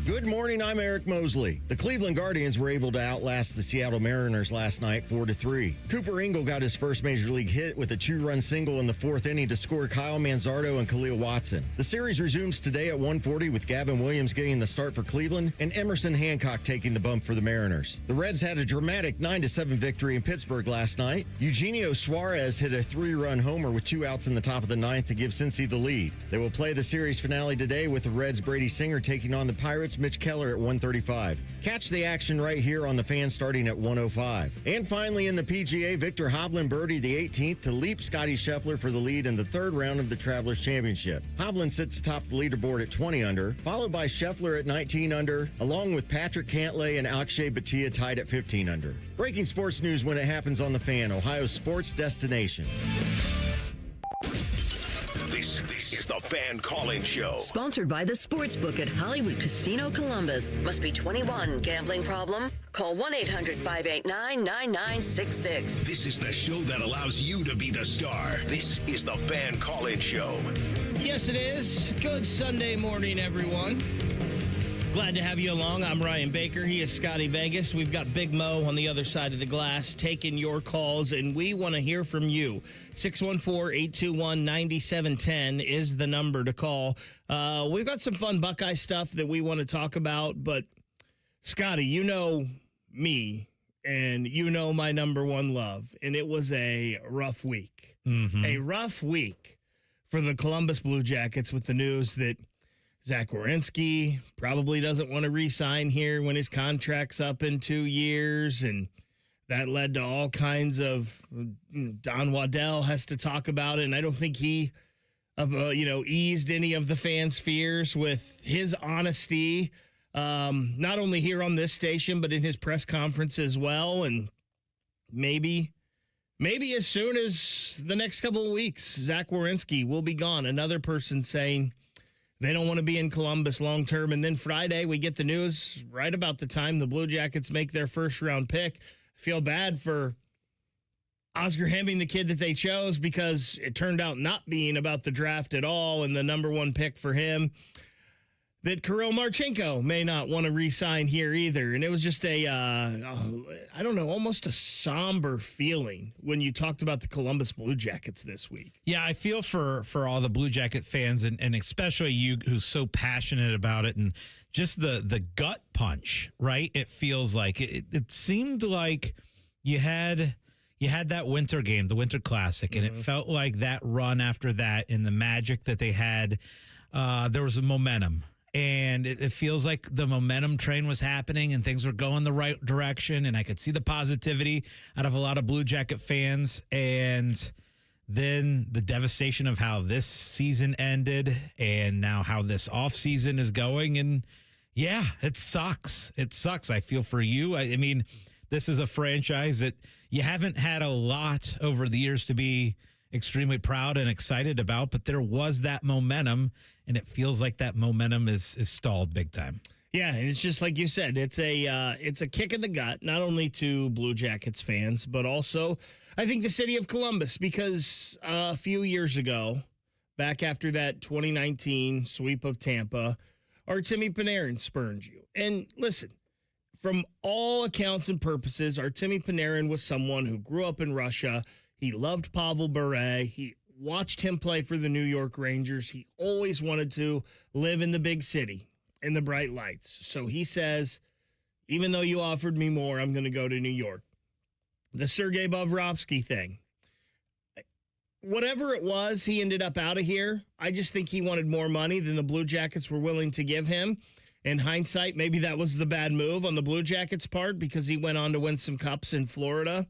Good morning, I'm Eric Mosley. The Cleveland Guardians were able to outlast the Seattle Mariners last night 4-3. Cooper Ingle got his first major league hit with a 2-run single in the fourth inning to score Kyle Manzardo and Khalil Watson. The series resumes today at 1:40 with Gavin Williams getting the start for Cleveland and Emerson Hancock taking the bump for the Mariners. The Reds had a dramatic 9-7 victory in Pittsburgh last night. Eugenio Suarez hit a 3-run homer with 2 outs in the top of the ninth to give Cincy the lead. They will play the series finale today with the Reds' Brady Singer taking on the Pirates' Mitch Keller at 1:35. Catch the action right here on the Fan starting at 1:05. And finally in the PGA, Victor Hovland birdied the 18th to leap Scotty Scheffler for the lead in the third round of the Travelers Championship. Hovland sits atop the leaderboard at 20 under, followed by Scheffler at 19 under, along with Patrick Cantlay and Akshay Bhatia tied at 15 under. Breaking sports news when it happens on the Fan, Ohio's sports destination. This is the Fan Call-In Show. Sponsored by the Sportsbook at Hollywood Casino Columbus. Must be 21. Gambling problem? Call 1-800-589-9966. This is the show that allows you to be the star. This is the Fan Call-In Show. Yes, it is. Good Sunday morning, everyone. Glad to have you along. I'm Ryan Baker. He is Scotty Vegas. We've got Big Mo on the other side of the glass taking your calls, and we want to hear from you. 614-821-9710 is the number to call. We've got some fun Buckeye stuff that we want to talk about, but Scotty, you know me, and you know my number one love, and it was a rough week. Mm-hmm. A rough week for the Columbus Blue Jackets with the news that Zach Werenski probably doesn't want to re-sign here when his contract's up in 2 years, and that led to all kinds of Don Waddell has to talk about it, and I don't think he eased any of the fans' fears with his honesty, not only here on this station but in his press conference as well. And maybe as soon as the next couple of weeks, Zach Werenski will be gone. Another person saying they don't want to be in Columbus long term. And then Friday, we get the news right about the time the Blue Jackets make their first round pick. I feel bad for Oscar Hemming, the kid that they chose, because it turned out not being about the draft at all and the number one pick for him. That Kirill Marchenko may not want to re-sign here either. And it was just almost a somber feeling when you talked about the Columbus Blue Jackets this week. Yeah, I feel for all the Blue Jacket fans, and especially you who's so passionate about it, and just the gut punch, right? It feels like it seemed like you had that winter game, the Winter Classic, and it felt like that run after that and the magic that they had, there was a momentum. And it feels like the momentum train was happening and things were going the right direction. And I could see the positivity out of a lot of Blue Jacket fans. And then the devastation of how this season ended and now how this offseason is going. And yeah, it sucks. It sucks. I feel for you. I mean, this is a franchise that you haven't had a lot over the years to be extremely proud and excited about, but there was that momentum, and it feels like that momentum is stalled big time. Yeah, and it's just like you said, it's a kick in the gut, not only to Blue Jackets fans, but also I think the city of Columbus, because a few years ago, back after that 2019 sweep of Tampa, Artemi Panarin spurned you. And listen, from all accounts and purposes, Artemi Panarin was someone who grew up in Russia. He loved Pavel Bure. He watched him play for the New York Rangers. He always wanted to live in the big city, in the bright lights. So he says, even though you offered me more, I'm going to go to New York. The Sergei Bobrovsky thing. Whatever it was, he ended up out of here. I just think he wanted more money than the Blue Jackets were willing to give him. In hindsight, maybe that was the bad move on the Blue Jackets' part because he went on to win some cups in Florida.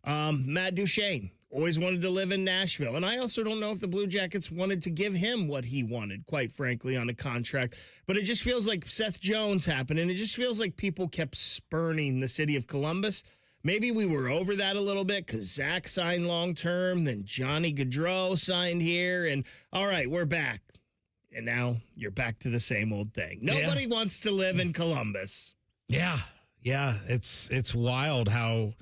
Matt Duchene always wanted to live in Nashville. And I also don't know if the Blue Jackets wanted to give him what he wanted, quite frankly, on a contract. But it just feels like Seth Jones happened, and it just feels like people kept spurning the city of Columbus. Maybe we were over that a little bit because Zach signed long-term, then Johnny Gaudreau signed here, and all right, we're back. And now you're back to the same old thing. Nobody wants to live in Columbus. Yeah, it's wild how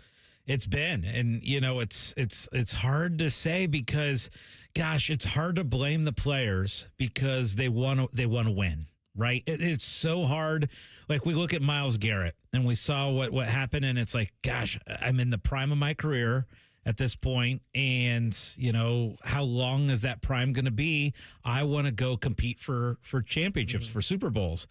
it's been, and it's hard to say because, gosh, it's hard to blame the players because they want to win, right? It's so hard. Like, we look at Myles Garrett and we saw what happened, and it's like, gosh, I'm in the prime of my career at this point, and how long is that prime going to be? I want to go compete for championships, for Super Bowls.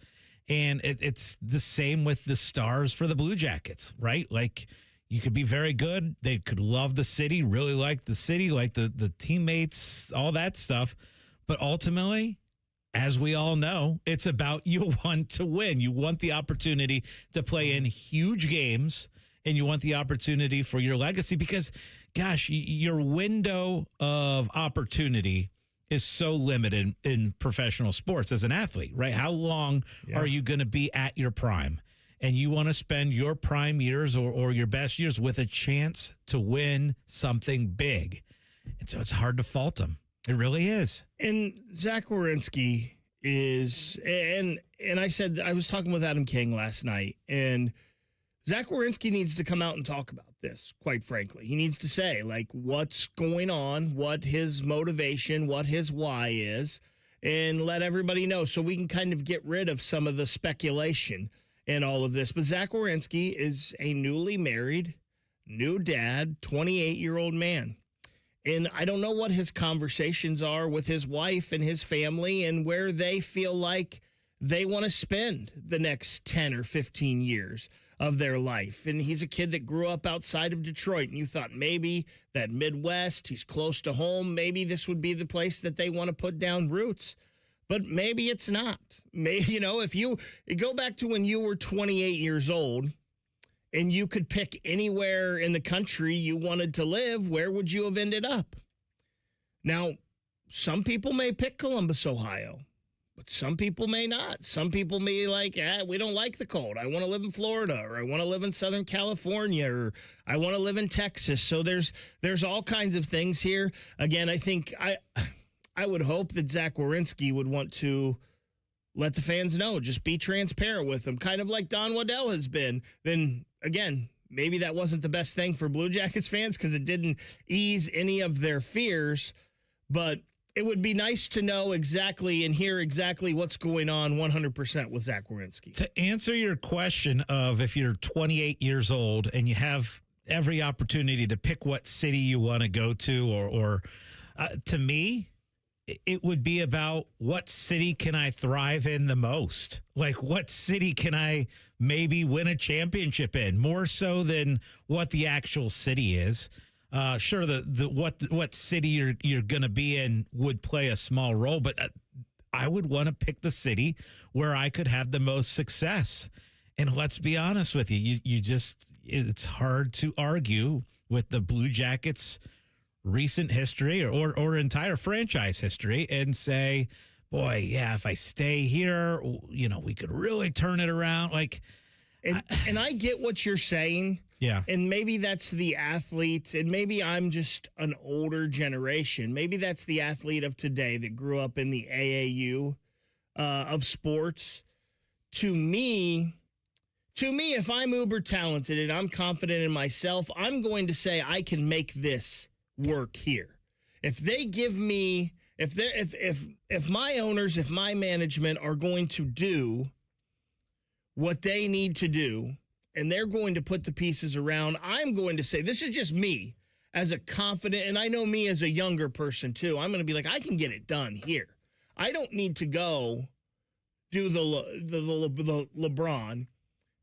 And it's the same with the stars for the Blue Jackets, right? Like, you could be very good. They could love the city, really like the city, like the teammates, all that stuff. But ultimately, as we all know, it's about you want to win. You want the opportunity to play in huge games, and you want the opportunity for your legacy because, gosh, your window of opportunity is so limited in professional sports as an athlete, right? How long are you going to be at your prime? And you want to spend your prime years or your best years with a chance to win something big. And so it's hard to fault them. It really is. And Zach Werenski is, and I was talking with Adam King last night, and Zach Werenski needs to come out and talk about this, quite frankly. He needs to say, like, what's going on, what his motivation, what his why is, and let everybody know so we can kind of get rid of some of the speculation and all of this. But Zach Werenski is a newly married, new dad, 28-year-old man. And I don't know what his conversations are with his wife and his family and where they feel like they want to spend the next 10 or 15 years of their life. And he's a kid that grew up outside of Detroit, and you thought maybe that Midwest, he's close to home, maybe this would be the place that they want to put down roots. But maybe it's not. Maybe, if you go back to when you were 28 years old and you could pick anywhere in the country you wanted to live, where would you have ended up? Now, some people may pick Columbus, Ohio. But some people may not. Some people may like, we don't like the cold. I want to live in Florida, or I want to live in Southern California, or I want to live in Texas. So there's all kinds of things here. Again, I think I would hope that Zach Werenski would want to let the fans know, just be transparent with them, kind of like Don Waddell has been. Then, again, maybe that wasn't the best thing for Blue Jackets fans because it didn't ease any of their fears, but it would be nice to know exactly and hear exactly what's going on 100% with Zach Werenski. To answer your question of if you're 28 years old and you have every opportunity to pick what city you want to go to, or to me, it would be about what city can I thrive in the most? Like, what city can I maybe win a championship in, more so than what the actual city is. Sure, what city you're going to be in would play a small role, but I would want to pick the city where I could have the most success. And let's be honest with you, it's hard to argue with the Blue Jackets' recent history or entire franchise history and say, boy, yeah, if I stay here, we could really turn it around. And I get what you're saying. Yeah. And maybe that's the athletes, and maybe I'm just an older generation. Maybe that's the athlete of today that grew up in the AAU of sports. To me, if I'm uber talented and I'm confident in myself, I'm going to say I can make this work here. If they give me, if my owners, if my management are going to do what they need to do, and they're going to put the pieces around, I'm going to say, this is just me as a confident, and I know me as a younger person too. I'm going to be like, I can get it done here. I don't need to go do the LeBron,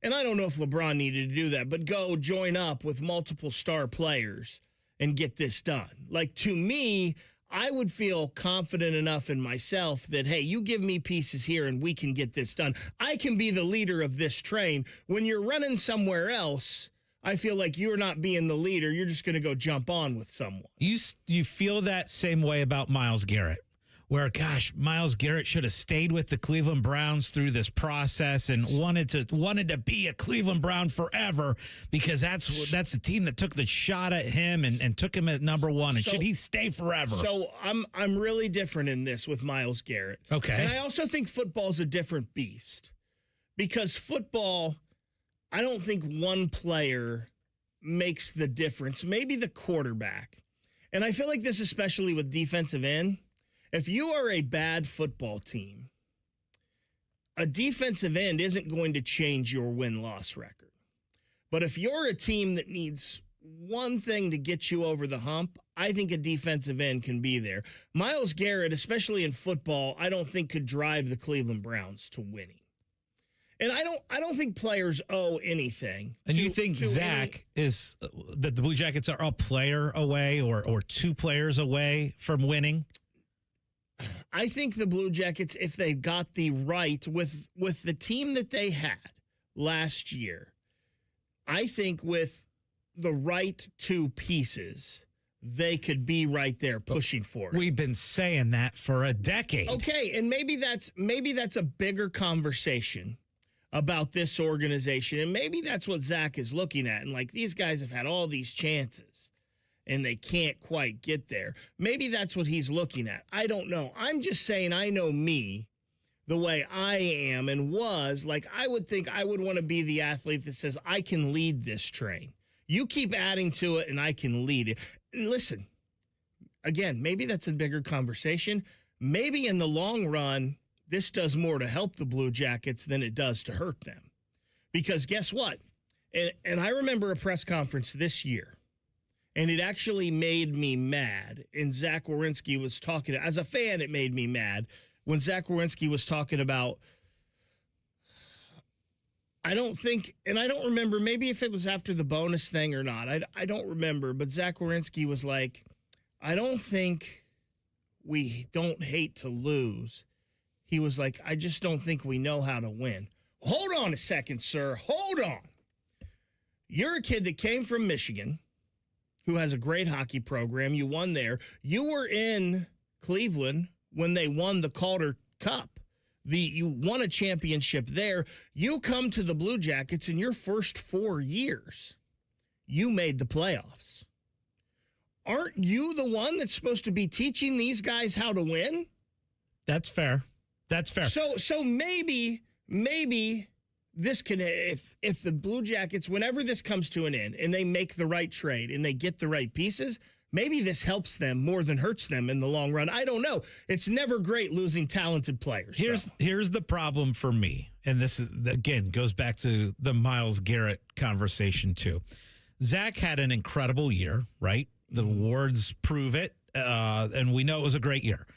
and I don't know if LeBron needed to do that, but go join up with multiple star players and get this done. Like, to me, I would feel confident enough in myself that, hey, you give me pieces here and we can get this done. I can be the leader of this train. When you're running somewhere else, I feel like you're not being the leader. You're just going to go jump on with someone. You feel that same way about Myles Garrett, where, gosh, Myles Garrett should have stayed with the Cleveland Browns through this process and wanted to be a Cleveland Brown forever because that's the team that took the shot at him and took him at number one. And should he stay forever? So I'm really different in this with Myles Garrett. Okay. And I also think football's a different beast because football, I don't think one player makes the difference. Maybe the quarterback. And I feel like this, especially with defensive end. If you are a bad football team, a defensive end isn't going to change your win-loss record. But if you're a team that needs one thing to get you over the hump, I think a defensive end can be there. Myles Garrett, especially in football, I don't think could drive the Cleveland Browns to winning. And I don't think players owe anything. And you think Zach is that the Blue Jackets are a player away or 2 players away from winning? I think the Blue Jackets, if they got the right with the team that they had last year, I think with the right 2 pieces, they could be right there pushing for it. We've been saying that for a decade. Okay, and maybe that's a bigger conversation about this organization, and maybe that's what Zach is looking at. And like, these guys have had all these chances, and they can't quite get there. Maybe that's what he's looking at. I don't know. I'm just saying, I know me, the way I am and was. Like, I would think I would want to be the athlete that says, I can lead this train. You keep adding to it, and I can lead it. And listen, again, maybe that's a bigger conversation. Maybe in the long run, this does more to help the Blue Jackets than it does to hurt them. Because guess what? And I remember a press conference this year, and it actually made me mad. And Zach Werenski was talking, as a fan, it made me mad when Zach Werenski was talking about, I don't think, and I don't remember, maybe if it was after the bonus thing or not. I don't remember, but Zach Werenski was like, I don't think we don't hate to lose. He was like, I just don't think we know how to win. Hold on a second, sir. Hold on. You're a kid that came from Michigan, who has a great hockey program. You won there. You were in Cleveland when they won the Calder Cup. You won a championship there. You come to the Blue Jackets in your first 4 years. You made the playoffs. Aren't you the one that's supposed to be teaching these guys how to win? That's fair. That's fair. So maybe this can, if the Blue Jackets, whenever this comes to an end and they make the right trade and they get the right pieces, maybe this helps them more than hurts them in the long run. I don't know. It's never great losing talented players. Here's the problem for me, and this is, again, goes back to the Myles Garrett conversation too. Zach had an incredible year, right? The awards prove it, and we know it was a great year.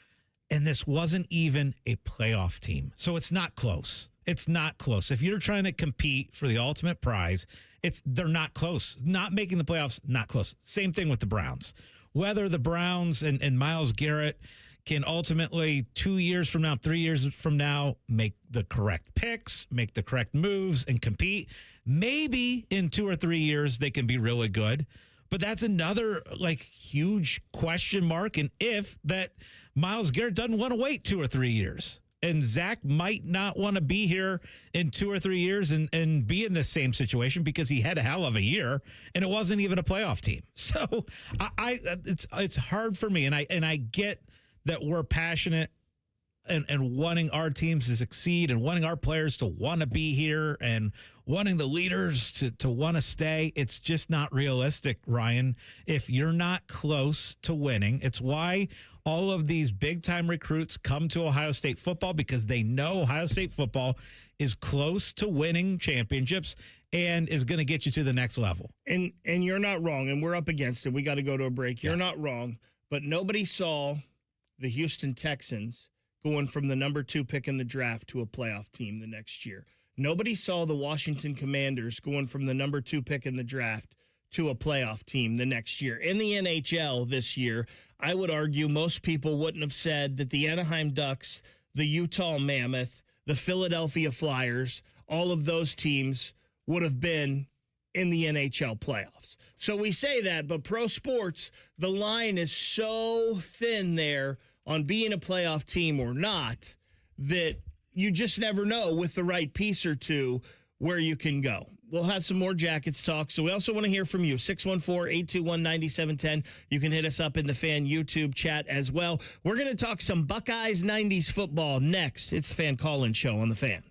And this wasn't even a playoff team. So it's not close. It's not close. If you're trying to compete for the ultimate prize, they're not close. Not making the playoffs, not close. Same thing with the Browns. Whether the Browns and Myles Garrett can ultimately 2 years from now, 3 years from now, make the correct picks, make the correct moves, and compete. Maybe in 2 or 3 years they can be really good. But that's another huge question mark. And if that Myles Garrett doesn't want to wait 2 or 3 years, and Zach might not want to be here in 2 or 3 years and be in the same situation because he had a hell of a year and it wasn't even a playoff team. So it's hard for me. And I get that we're passionate and wanting our teams to succeed and wanting our players to want to be here and wanting the leaders to want to stay. It's just not realistic, Ryan, if you're not close to winning. It's why all of these big-time recruits come to Ohio State football, because they know Ohio State football is close to winning championships and is going to get you to the next level. And you're not wrong, and we're up against it. We got to go to a break. You're not wrong, but nobody saw the Houston Texans going from the number 2 pick in the draft to a playoff team the next year. Nobody saw the Washington Commanders going from the number 2 pick in the draft to a playoff team the next year. In the NHL this year, I would argue most people wouldn't have said that the Anaheim Ducks, the Utah Mammoth, the Philadelphia Flyers, all of those teams would have been in the NHL playoffs. So we say that, but pro sports, the line is so thin there on being a playoff team or not that you just never know with the right piece or two where you can go. We'll have some more Jackets talk. So we also want to hear from you. 614-821-9710. You can hit us up in the Fan YouTube chat as well. We're going to talk some Buckeyes 90s football next. It's the Fan Call-In Show on the Fan.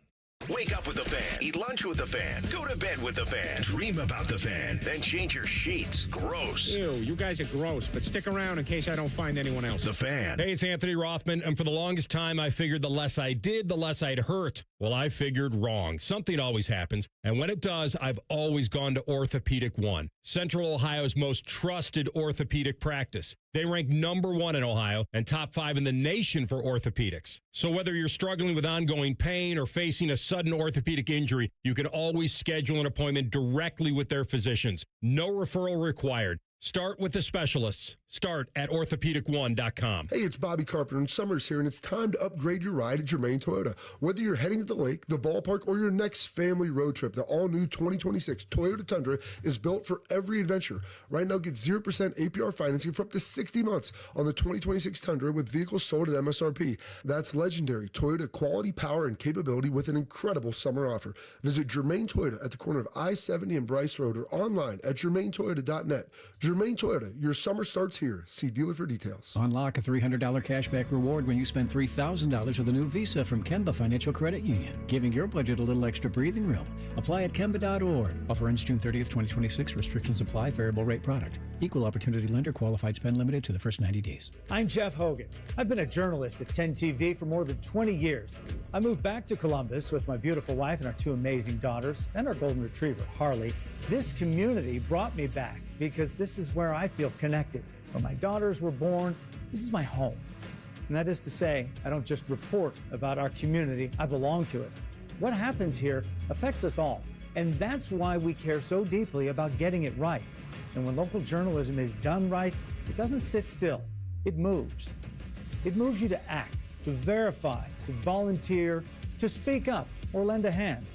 Wake up with the Fan. Eat lunch with the Fan. Go to bed with the Fan. Dream about the Fan. Then change your sheets. Gross. Ew, you guys are gross, but stick around in case I don't find anyone else. The Fan. Hey, it's Anthony Rothman, and for the longest time, I figured the less I did, the less I'd hurt. Well, I figured wrong. Something always happens, and when it does, I've always gone to Orthopedic One, Central Ohio's most trusted orthopedic practice. They rank #1 in Ohio and top 5 in the nation for orthopedics. So whether you're struggling with ongoing pain or facing a sudden orthopedic injury, you can always schedule an appointment directly with their physicians. No referral required. Start with the specialists. Start at orthopedic1.com. Hey, it's Bobby Carpenter, and summer's here, and it's time to upgrade your ride at Germain Toyota. Whether you're heading to the lake, the ballpark, or your next family road trip, the all-new 2026 Toyota Tundra is built for every adventure. Right now, get 0% APR financing for up to 60 months on the 2026 Tundra with vehicles sold at MSRP. That's legendary Toyota quality, power, and capability with an incredible summer offer. Visit Germain Toyota at the corner of I-70 and Bryce Road or online at germaintoyota.net. Germain Toyota, your summer starts here. See dealer for details. Unlock a $300 cashback reward when you spend $3,000 with a new Visa from Kemba Financial Credit Union, giving your budget a little extra breathing room. Apply at Kemba.org. Offer ends June 30th, 2026. Restrictions apply. Variable rate product. Equal opportunity lender. Qualified spend limited to the first 90 days. I'm Jeff Hogan. I've been a journalist at 10 TV for more than 20 years. I moved back to Columbus with my beautiful wife and our 2 amazing daughters and our golden retriever, Harley. This community brought me back because this is where I feel connected. Where my daughters were born, this is my home. And that is to say, I don't just report about our community, I belong to it. What happens here affects us all. And that's why we care so deeply about getting it right. And when local journalism is done right, it doesn't sit still, it moves. It moves you to act, to verify, to volunteer, to speak up or lend a hand.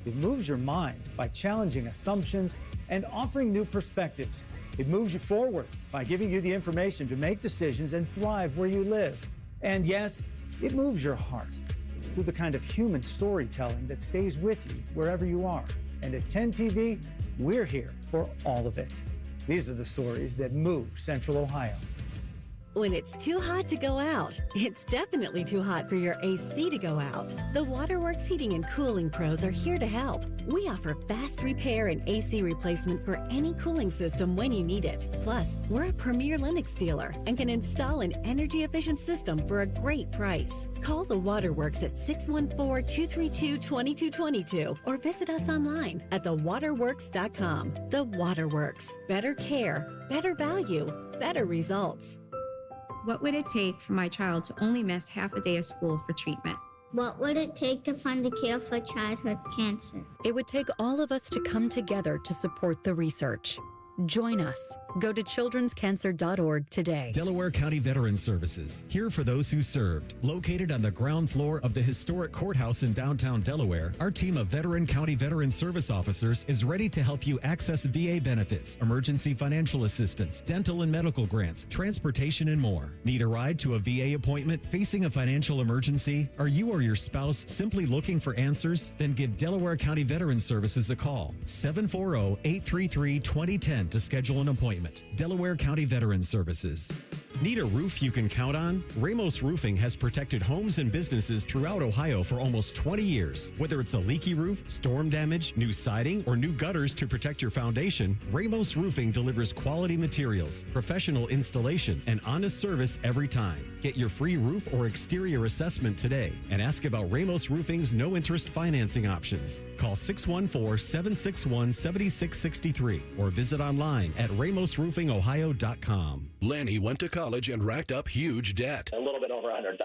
It moves your mind by challenging assumptions and offering new perspectives. It moves you forward by giving you the information to make decisions and thrive where you live. And yes, it moves your heart through the kind of human storytelling that stays with you wherever you are. And at 10 TV, we're here for all of it. These are the stories that move Central Ohio. When it's too hot to go out, it's definitely too hot for your AC to go out. The Waterworks Heating and Cooling Pros are here to help. We offer fast repair and AC replacement for any cooling system when you need it. Plus, we're a premier Lennox dealer and can install an energy-efficient system for a great price. Call the Waterworks at 614-232-2222 or visit us online at thewaterworks.com. The Waterworks. Better care, better value, better results. What would it take for my child to only miss half a day of school for treatment? What would it take to find a cure for childhood cancer? It would take all of us to come together to support the research. Join us. Go to childrenscancer.org today. Delaware County Veterans Services, here for those who served. Located on the ground floor of the historic courthouse in downtown Delaware, our team of veteran county veteran service officers is ready to help you access VA benefits, emergency financial assistance, dental and medical grants, transportation, and more. Need a ride to a VA appointment? Facing a financial emergency? Are you or your spouse simply looking for answers? Then give Delaware County Veterans Services a call. 740-833-2010 to schedule an appointment. Delaware County Veterans Services. Need a roof you can count on? Ramos Roofing has protected homes and businesses throughout Ohio for almost 20 years. Whether it's a leaky roof, storm damage, new siding, or new gutters to protect your foundation, Ramos Roofing delivers quality materials, professional installation, and honest service every time. Get your free roof or exterior assessment today and ask about Ramos Roofing's no-interest financing options. Call 614-761-7663 or visit online at ramosroofingohio.com. Lanny went to college and racked up huge debt. A little bit over $100,000.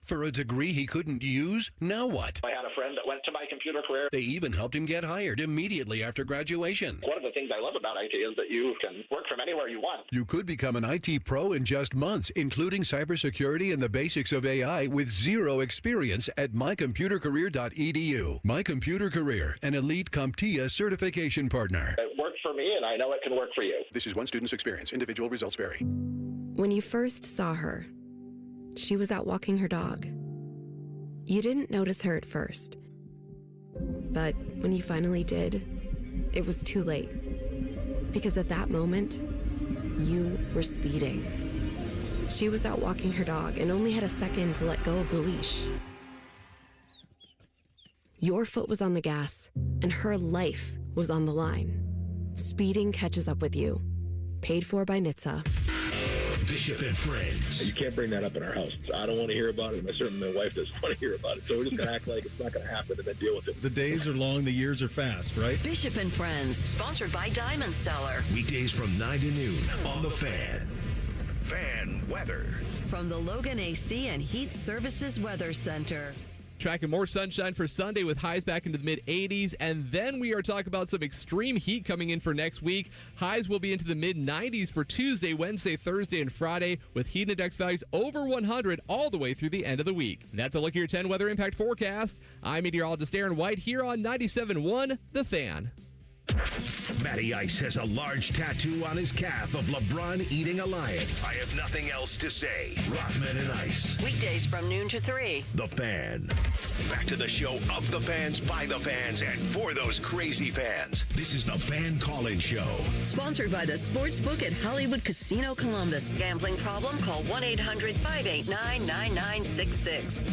For a degree he couldn't use? Now what? I had a friend that went to My Computer Career. They even helped him get hired immediately after graduation. One of the things I love about IT is that you can work from anywhere you want. You could become an IT pro in just months, including cybersecurity and the basics of AI with zero experience at mycomputercareer.edu. My Computer Career, an elite CompTIA certification partner. It worked for me, and I know it can work for you. This is one student's experience. Individual results vary. When you first saw her, she was out walking her dog. You didn't notice her at first. But when you finally did, it was too late. Because at that moment, you were speeding. She was out walking her dog and only had a second to let go of the leash. Your foot was on the gas, and her life was on the line. Speeding catches up with you. Paid for by NHTSA. Bishop and Friends. You can't bring that up in our house. I don't want to hear about it, and certainly my wife doesn't want to hear about it. So we're just going to act like it's not going to happen and then deal with it. The days are long, the years are fast, right? Bishop and Friends, sponsored by Diamond Seller. Weekdays from 9 to noon on The Fan. Fan weather. From the Logan AC and Heat Services Weather Center. Tracking more sunshine for Sunday with highs back into the mid-80s. And then we are talking about some extreme heat coming in for next week. Highs will be into the mid-90s for Tuesday, Wednesday, Thursday, and Friday, with heat index values over 100 all the way through the end of the week. And that's a look at your 10 weather impact forecast. I'm meteorologist Aaron White here on 97.1 The Fan. Matty Ice has a large tattoo on his calf of LeBron eating a lion. I have nothing else to say. Rothman and Ice. Weekdays from noon to 3. The Fan. Back to the show of the fans, by the fans, and for those crazy fans. This is the Fan Call-In Show. Sponsored by the Sportsbook at Hollywood Casino Columbus. Gambling problem? Call 1-800-589-9966.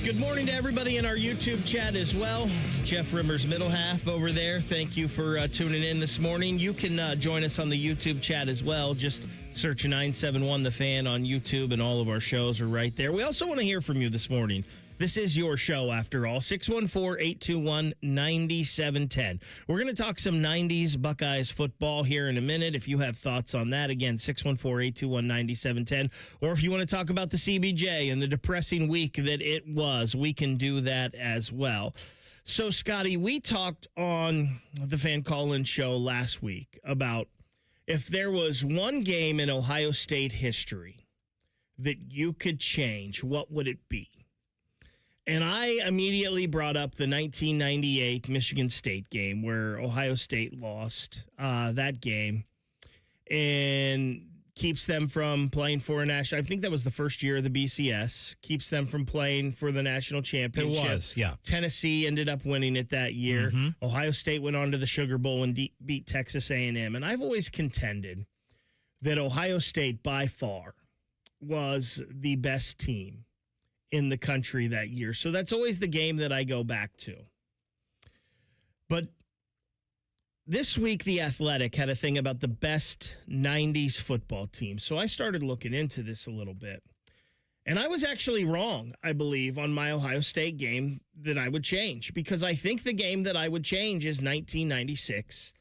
Good morning to everybody in our YouTube chat as well. Jeff Rimmer's middle half over there. Thank you for tuning in this morning. You can join us on the YouTube chat as well. Just search 971 The Fan on YouTube, and all of our shows are right there. We also want to hear from you this morning. This is your show, after all. 614-821-9710. We're going to talk some 90s Buckeyes football here in a minute. If you have thoughts on that, again, 614-821-9710. Or if you want to talk about the CBJ and the depressing week that it was, we can do that as well. So, Scotty, we talked on the Fan Call-In show last week about if there was one game in Ohio State history that you could change, what would it be? And I immediately brought up the 1998 Michigan State game where Ohio State lost that game and keeps them from playing for a national. I think that was the first year of the BCS. Keeps them from playing for the national championship. It was, yeah. Tennessee ended up winning it that year. Mm-hmm. Ohio State went on to the Sugar Bowl and beat Texas A&M. And I've always contended that Ohio State by far was the best team in the country that year. So that's always the game that I go back to. But this week, The Athletic had a thing about the best 90s football team. So I started looking into this a little bit. And I was actually wrong, I believe, on my Ohio State game that I would change. Because I think the game that I would change is 1996.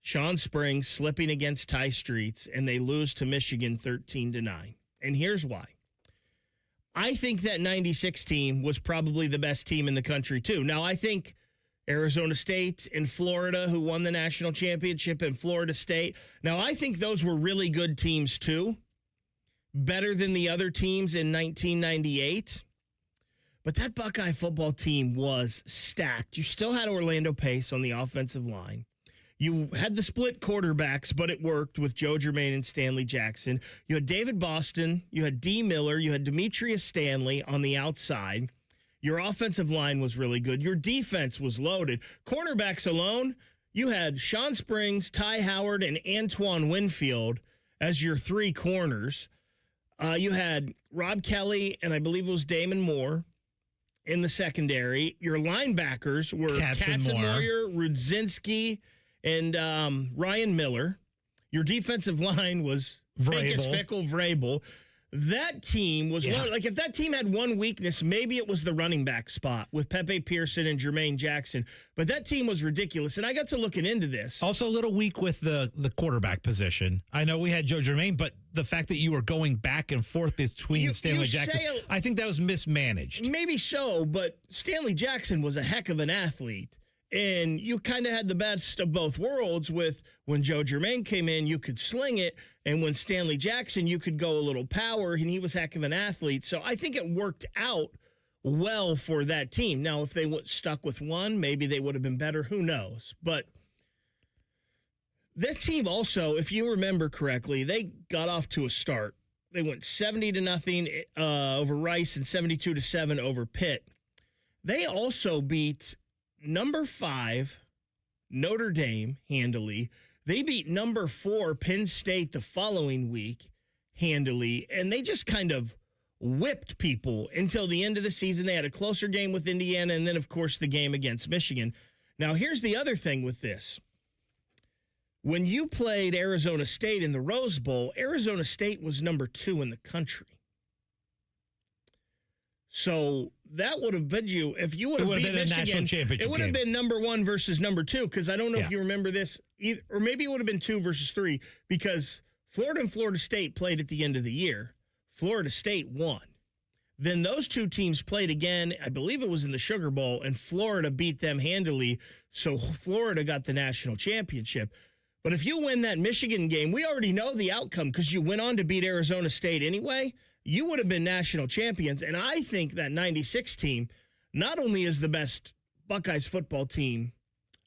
Sean Springs slipping against Ty Streets, and they lose to Michigan 13-9. And here's why. I think that 96 team was probably the best team in the country, too. Now, I think Arizona State and Florida, who won the national championship, and Florida State. Now, I think those were really good teams, too. Better than the other teams in 1998. But that Buckeye football team was stacked. You still had Orlando Pace on the offensive line. You had the split quarterbacks, but it worked with Joe Germain and Stanley Jackson. You had David Boston. You had D. Miller. You had Demetrius Stanley on the outside. Your offensive line was really good. Your defense was loaded. Cornerbacks alone, you had Sean Springs, Ty Howard, and Antoine Winfield as your three corners. You had Rob Kelly, and I believe it was Damon Moore in the secondary. Your linebackers were Katzenmoyer, Rudzinski, and Ryan Miller. Your defensive line was Vegas Fickle, Vrabel. That team was like, if that team had one weakness, maybe it was the running back spot with Pepe Pearson and Jermaine Jackson. But that team was ridiculous. And I got to looking into this. Also a little weak with the quarterback position. I know we had Joe Germain, but the fact that you were going back and forth between Stanley Jackson, I think that was mismanaged. Maybe so, but Stanley Jackson was a heck of an athlete. And you kind of had the best of both worlds with when Joe Germain came in, you could sling it. And when Stanley Jackson, you could go a little power, and he was a heck of an athlete. So I think it worked out well for that team. Now, if they stuck with one, maybe they would have been better. Who knows? But this team also, if you remember correctly, they got off to a start. They went 70-0 over Rice and 72-7 over Pitt. They also beat number 5, Notre Dame, handily. They beat number 4, Penn State, the following week, handily. And they just kind of whipped people until the end of the season. They had a closer game with Indiana, and then, of course, the game against Michigan. Now, here's the other thing with this. When you played Arizona State in the Rose Bowl, Arizona State was number 2 in the country. So that would have been you, if you would have beat Michigan, it would have been number 1 versus number 2, because I don't know if you remember this, either, or maybe it would have been 2 versus 3, because Florida and Florida State played at the end of the year. Florida State won. Then those two teams played again, I believe it was in the Sugar Bowl, and Florida beat them handily, so Florida got the national championship. But if you win that Michigan game, we already know the outcome because you went on to beat Arizona State anyway. You would have been national champions. And I think that 96 team not only is the best Buckeyes football team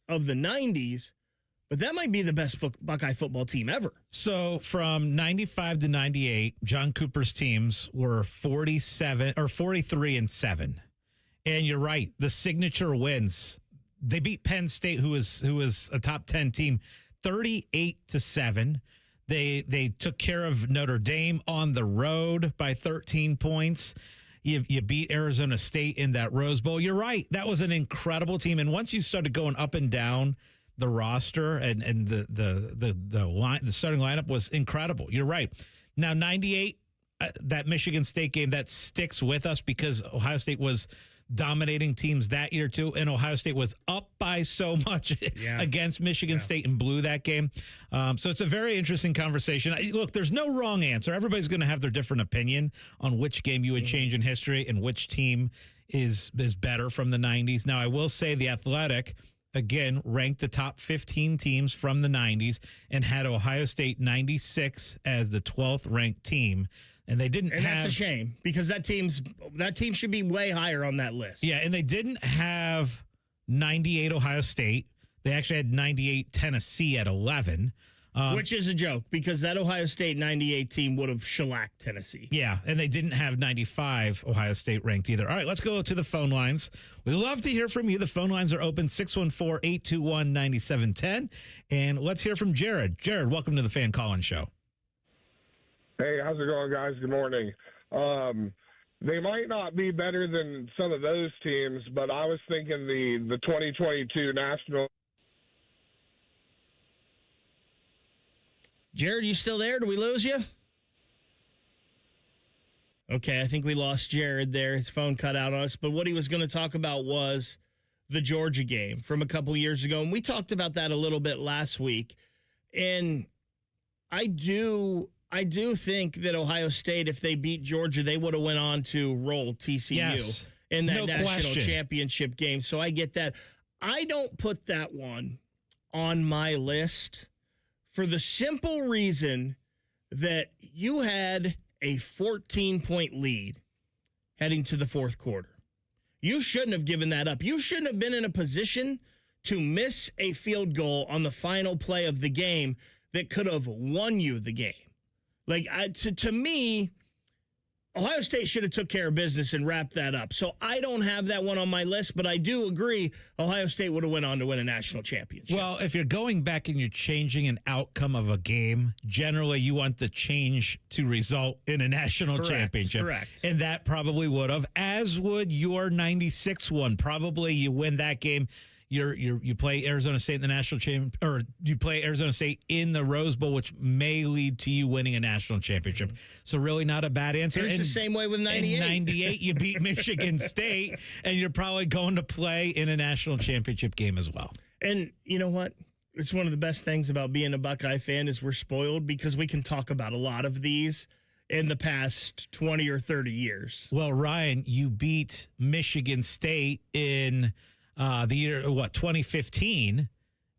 of the 90s, but that might be the best Buckeye football team ever. So from 95 to 98, John Cooper's teams were 43-7. And you're right, the signature wins. They beat Penn State, who was a top 10 team, 38-7. They took care of Notre Dame on the road by 13 points. You beat Arizona State in that Rose Bowl. You're right. That was an incredible team. And once you started going up and down the roster and the starting lineup was incredible. You're right. Now 98, that Michigan State game, that sticks with us because Ohio State was dominating teams that year too, and Ohio State was up by so much against Michigan State and blew that game. So it's a very interesting conversation. Look, there's no wrong answer. Everybody's going to have their different opinion on which game you would change in history and which team is better from the 90s. Now, I will say The Athletic, again, ranked the top 15 teams from the 90s and had Ohio State 96 as the 12th ranked team. And they didn't have... that's a shame because that team should be way higher on that list. Yeah, and they didn't have 98 Ohio State. They actually had 98 Tennessee at 11. Which is a joke because that Ohio State 98 team would have shellacked Tennessee. Yeah, and they didn't have 95 Ohio State ranked either. All right, let's go to the phone lines. We'd love to hear from you. The phone lines are open, 614-821-9710. And let's hear from Jared. Jared, welcome to the Fan Call-In Show. Hey, how's it going, guys? Good morning. They might not be better than some of those teams, but I was thinking the 2022 national. Jared, you still there? Did we lose you? Okay, I think we lost Jared there. His phone cut out on us. But what he was going to talk about was the Georgia game from a couple years ago. And we talked about that a little bit last week. And I do think that Ohio State, if they beat Georgia, they would have went on to roll TCU in that national championship game. So I get that. I don't put that one on my list for the simple reason that you had a 14-point lead heading to the fourth quarter. You shouldn't have given that up. You shouldn't have been in a position to miss a field goal on the final play of the game that could have won you the game. Like, to me, Ohio State should have took care of business and wrapped that up. So I don't have that one on my list, but I do agree Ohio State would have went on to win a national championship. Well, if you're going back and you're changing an outcome of a game, generally you want the change to result in a national championship. Correct. And that probably would have, as would your 96 one. Probably you win that game. You play Arizona State in the national champ, or you play Arizona State in the Rose Bowl, which may lead to you winning a national championship. So really not a bad answer. It's the same way with 98. In 98, you beat Michigan State, and you're probably going to play in a national championship game as well. And you know what? It's one of the best things about being a Buckeye fan is we're spoiled because we can talk about a lot of these in the past 20 or 30 years. Well, Ryan, you beat Michigan State in the year, 2015,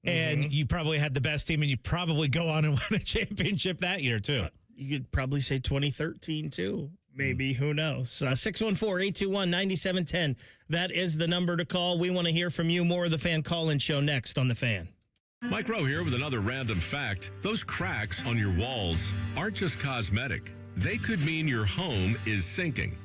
and you probably had the best team, and you probably go on and win a championship that year, too. You could probably say 2013, too. Maybe. Who knows? 614-821-9710. That is the number to call. We want to hear from you. More of the Fan Call-In Show next on The Fan. Mike Rowe here with another random fact. Those cracks on your walls aren't just cosmetic. They could mean your home is sinking.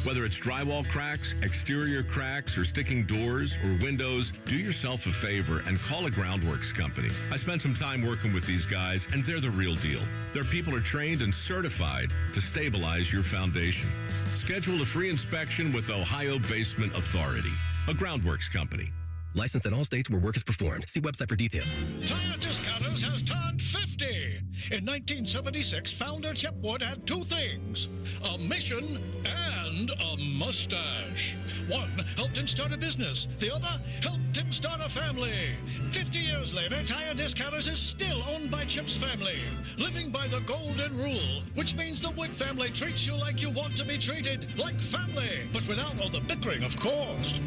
Whether it's drywall cracks, exterior cracks, or sticking doors or windows, do yourself a favor and call a Groundworks company. I spent some time working with these guys, and they're the real deal. Their people are trained and certified to stabilize your foundation. Schedule a free inspection with Ohio Basement Authority, a Groundworks company. Licensed in all states where work is performed. See website for detail. Tire Discounters has turned 50. In 1976, founder Chip Wood had two things, a mission and a mustache. One helped him start a business. The other helped him start a family. 50 years later, Tire Discounters is still owned by Chip's family, living by the golden rule, which means the Wood family treats you like you want to be treated, like family, but without all the bickering, of course.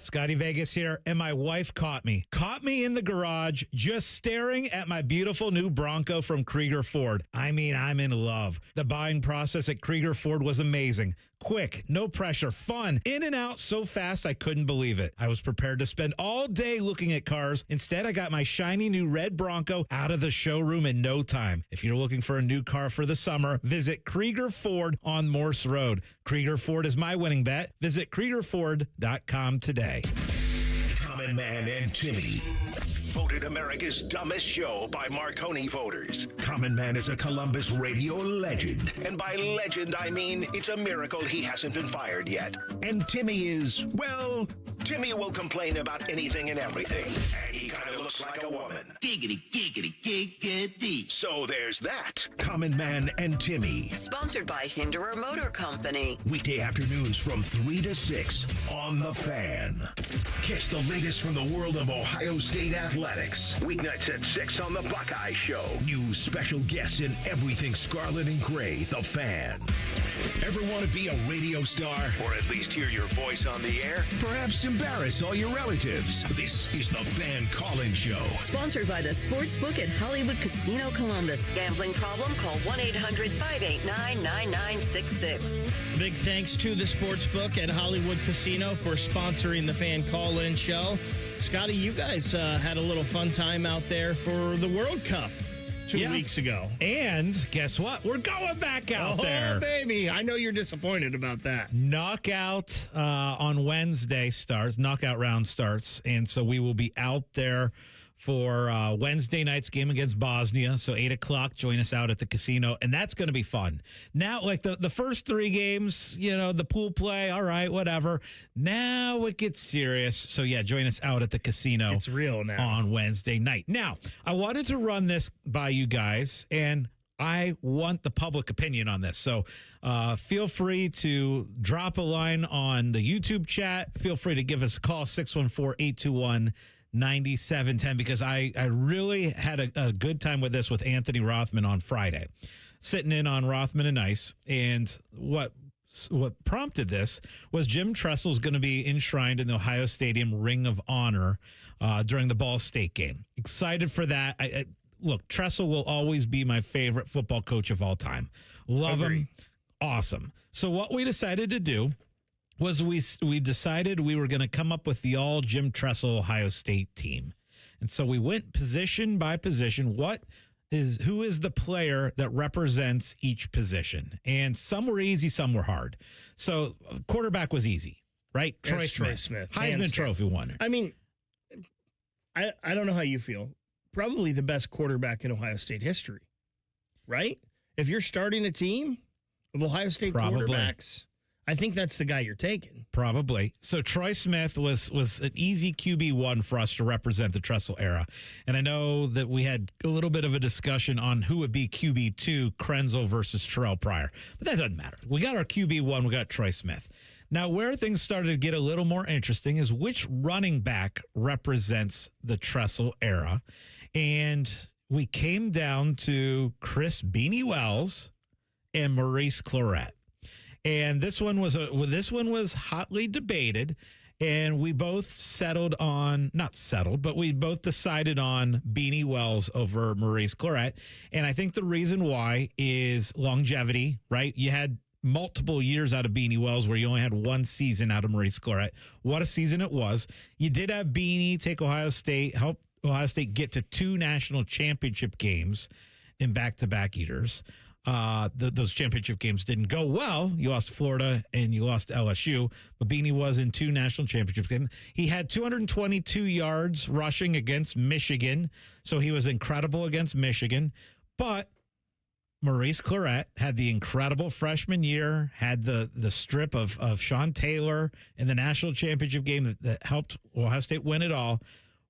Scotty Vegas here, and my wife caught me in the garage just staring at my beautiful new Bronco from Krieger Ford. I mean, I'm in love. The buying process at Krieger Ford was amazing. Quick, no pressure, fun, in and out so fast I couldn't believe it. I was prepared to spend all day looking at cars. Instead, I got my shiny new red Bronco out of the showroom in no time. If you're looking for a new car for the summer, visit Krieger Ford on Morse Road. Krieger Ford is my winning bet. Visit KriegerFord.com today. Common Man and Timmy. Voted America's dumbest show by Marconi voters. Common Man is a Columbus radio legend. And by legend, I mean it's a miracle he hasn't been fired yet. And Timmy is, well, Timmy will complain about anything and everything. And he kind of looks like a woman. Giggity, giggity, giggity. So there's that. Common Man and Timmy. Sponsored by Hinderer Motor Company. Weekday afternoons from 3 to 6 on The Fan. Catch the latest from the world of Ohio State athletics. Weeknights at 6 on The Buckeye Show. New special guests and everything scarlet and gray. The Fan. Ever want to be a radio star? Or at least hear your voice on the air? Perhaps embarrass all your relatives? This is The Fan Call-In Show. Sponsored by the Sportsbook at Hollywood Casino Columbus. Gambling problem? Call 1-800-589-9966. Big thanks to the Sportsbook at Hollywood Casino for sponsoring the Fan Call-In Show. Scotty, you guys had a little fun time out there for the World Cup 2 weeks ago. And guess what? We're going back out there. Oh, baby. I know you're disappointed about that. Knockout on Wednesday starts. Knockout round starts. And so we will be out there for Wednesday night's game against Bosnia. So 8 o'clock, join us out at the casino. And that's going to be fun. Now, like the first 3 games, you know, the pool play, all right, whatever. Now it gets serious. So, yeah, join us out at the casino. It's real now. On Wednesday night. Now, I wanted to run this by you guys, and I want the public opinion on this. So feel free to drop a line on the YouTube chat. Feel free to give us a call, 614-821-9710, because I really had a good time with this with Anthony Rothman on Friday, sitting in on Rothman and Ice. And what prompted this was Jim Tressel's going to be enshrined in the Ohio Stadium Ring of Honor during the Ball State game. Excited for that. Look, Tressel will always be my favorite football coach of all time. Love him. Awesome. So what we decided to do was we decided we were going to come up with the all Jim Tressel Ohio State team. And so we went position by position. Who is the player that represents each position? And some were easy, some were hard. So quarterback was easy, right? Troy Smith. Heisman Trophy winner. I mean, I don't know how you feel. Probably the best quarterback in Ohio State history, right? If you're starting a team of Ohio State quarterbacks, I think that's the guy you're taking. Probably. So Troy Smith was an easy QB1 for us to represent the Tressel era. And I know that we had a little bit of a discussion on who would be QB2, Krenzel versus Terrell Pryor. But that doesn't matter. We got our QB1, we got Troy Smith. Now, where things started to get a little more interesting is which running back represents the Tressel era. And we came down to Chris Beanie Wells and Maurice Clarett. And this one was hotly debated, and we both decided on Beanie Wells over Maurice Clarett. And I think the reason why is longevity, right? You had multiple years out of Beanie Wells where you only had one season out of Maurice Clarett. What a season it was. You did have Beanie take help Ohio State get to 2 national championship games in back-to-back years. those championship games didn't go well. You lost to Florida and you lost to LSU, but Beanie was in 2 national championship games. He had 222 yards rushing against Michigan, so he was incredible against Michigan. But Maurice Clarett had the incredible freshman year, had the strip of Sean Taylor in the national championship game that helped Ohio State win it all.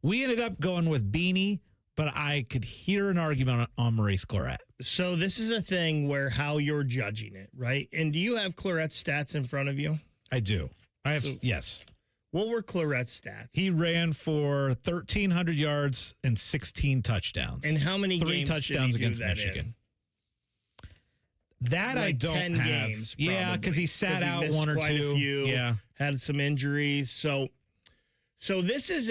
We ended up going with Beanie, but I could hear an argument on Maurice Clarett. So this is a thing where how you're judging it, right? And do you have Clarett's stats in front of you? I do. I have, yes. What were Clarett's stats? He ran for 1,300 yards and 16 touchdowns. And how many 3 games touchdowns did he do against that Michigan. in? That Like I don't 10 have. games, Yeah, because he sat out missed 1 or quite 2. A few, Yeah. Had some injuries. So this is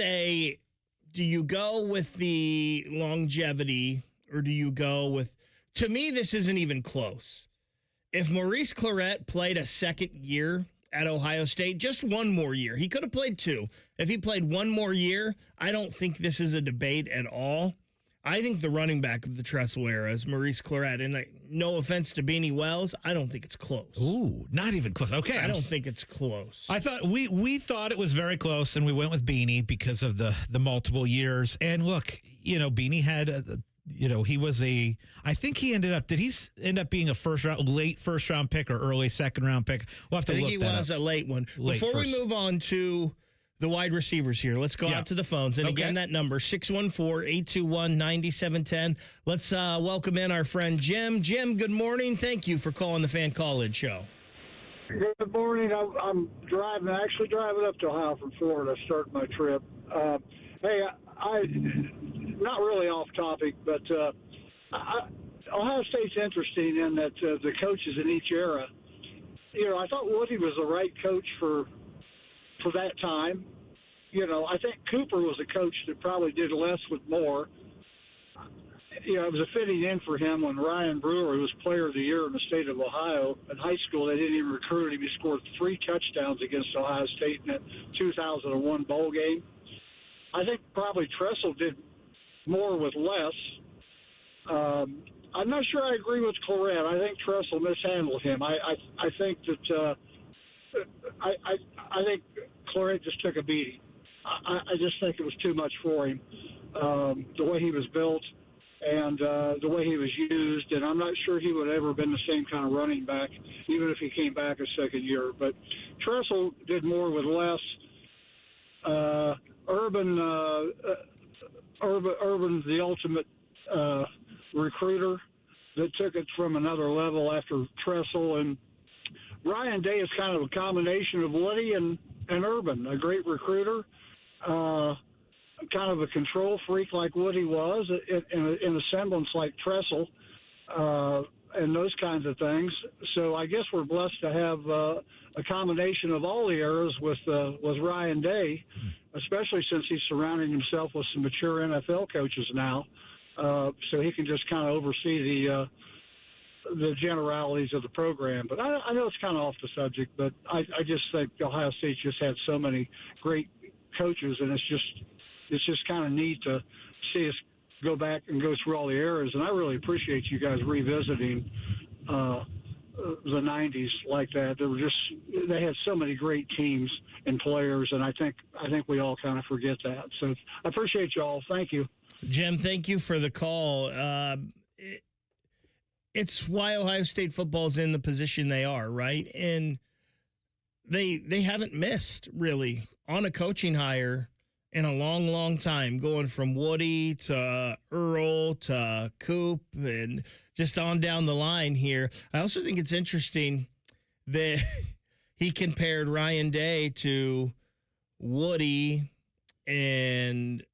do you go with the longevity or do you go with, to me, this isn't even close. If Maurice Clarett played a second year at Ohio State, just one more year, he could have played 2. If he played 1 more year, I don't think this is a debate at all. I think the running back of the Tressel era is Maurice Clarett. And no offense to Beanie Wells, I don't think it's close. Ooh, not even close. Okay. I don't think it's close. I thought we thought it was very close, and we went with Beanie because of the multiple years. And look, Beanie had, he was I think he ended up, did he end up being a late first round pick or early second round pick? We'll have to look that up. I think he was a late one. Before we move on to the wide receivers here, let's go out to the phones. And again, that number, 614-821-9710. Let's welcome in our friend Jim. Jim, good morning. Thank you for calling the Fan Call-In Show. Good morning. I'm actually driving up to Ohio from Florida, starting my trip. Hey, I not really off topic, but Ohio State's interesting in that the coaches in each era. I thought Woody was the right coach for that time. I think Cooper was a coach that probably did less with more. It was a fitting in for him when Ryan Brewer, who was Player of the Year in the state of Ohio, in high school, they didn't even recruit him. He scored 3 touchdowns against Ohio State in that 2001 bowl game. I think probably Tressel did more with less. I'm not sure I agree with Clarett. I think Tressel mishandled him. I think that I think Clarett just took a beating. I just think it was too much for him, the way he was built and the way he was used. And I'm not sure he would have ever been the same kind of running back, even if he came back a second year. But Tressel did more with less. Urban's the ultimate recruiter that took it from another level after Tressel. And Ryan Day is kind of a combination of Woody and Urban, a great recruiter, kind of a control freak like Woody was, in a semblance like Tressel, and those kinds of things. So I guess we're blessed to have a combination of all the eras with Ryan Day, especially since he's surrounding himself with some mature NFL coaches now, so he can just kind of oversee the generalities of the program. But I know it's kind of off the subject, but I just think Ohio State just had so many great coaches, and it's just kind of neat to see us go back and go through all the eras. And I really appreciate you guys revisiting the 90s like that. They had so many great teams and players, and I think we all kind of forget that. So I appreciate you all. Thank you. Jim, thank you for the call. It's why Ohio State football is in the position they are, right? And they haven't missed, really, on a coaching hire in a long, long time, going from Woody to Earl to Coop and just on down the line here. I also think it's interesting that he compared Ryan Day to Woody and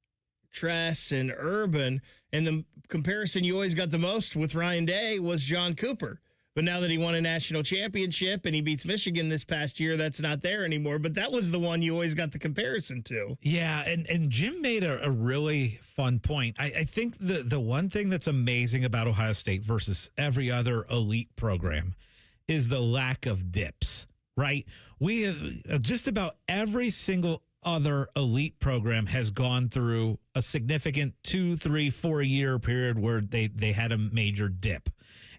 Tress and Urban, and the comparison you always got the most with Ryan Day was John Cooper. But now that he won a national championship and he beats Michigan this past year, that's not there anymore. But that was the one you always got the comparison to. Yeah, and Jim made a really fun point. I think the one thing that's amazing about Ohio State versus every other elite program is the lack of dips, right? We have just about every single other elite program has gone through a significant 2, 3, 4 year period where they had a major dip.